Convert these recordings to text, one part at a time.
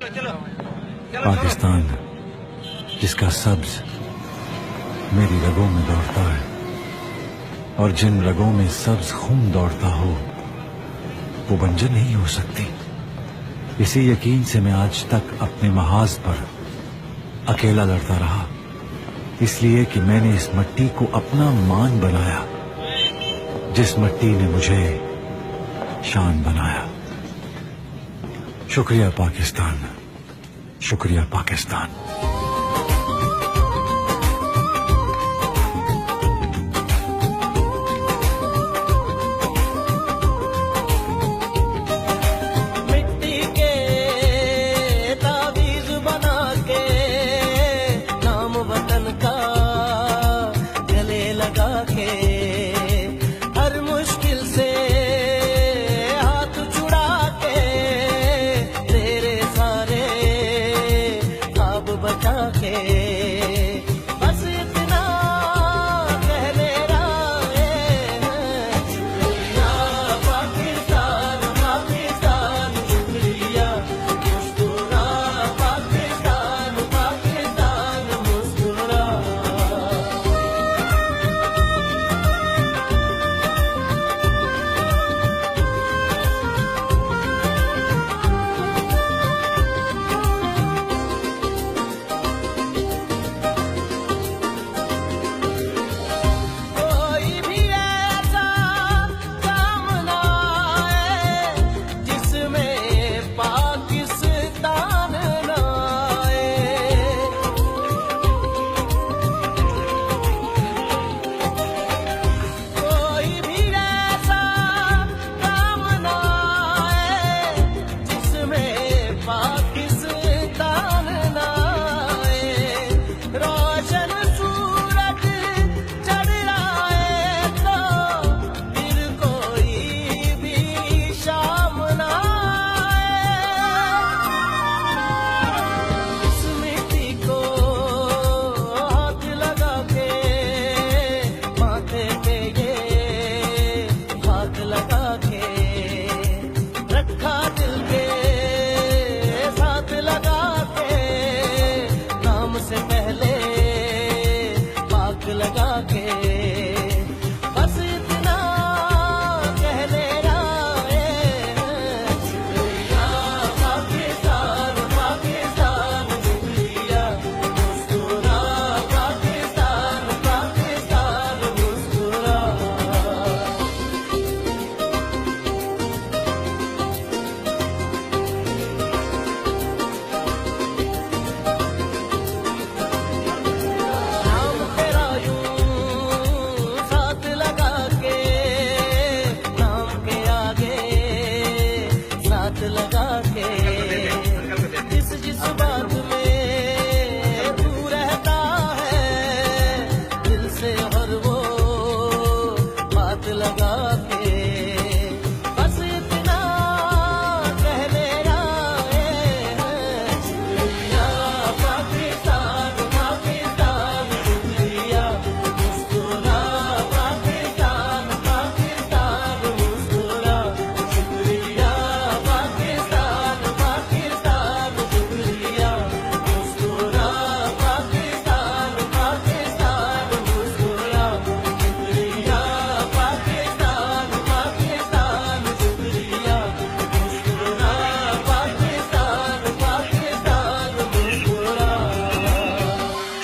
पाकिस्तान जिसका सब्ज मेरी रगों में दौड़ता है और जिन रगों में सब्ज खून दौड़ता हो वो बंजर नहीं हो सकती। इसी यकीन से मैं आज तक अपने महाज पर अकेला लड़ता रहा, इसलिए कि मैंने इस मिट्टी को अपना मान बनाया जिस मिट्टी ने मुझे शान बनाया। शुक्रिया पाकिस्तान, शुक्रिया पाकिस्तान।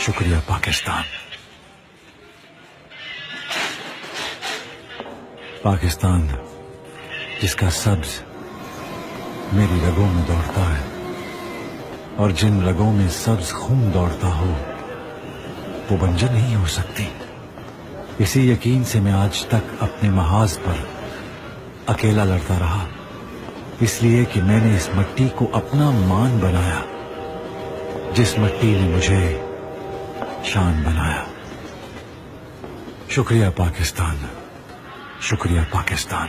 शुक्रिया पाकिस्तान। पाकिस्तान जिसका सब्ज मेरी रगों में दौड़ता है और जिन रगों में सब्ज खून दौड़ता हो वो बंजर नहीं हो सकती। इसी यकीन से मैं आज तक अपने महाज पर अकेला लड़ता रहा, इसलिए कि मैंने इस मिट्टी को अपना मान बनाया जिस मिट्टी ने मुझे शान बनाया। शुक्रिया पाकिस्तान, शुक्रिया पाकिस्तान।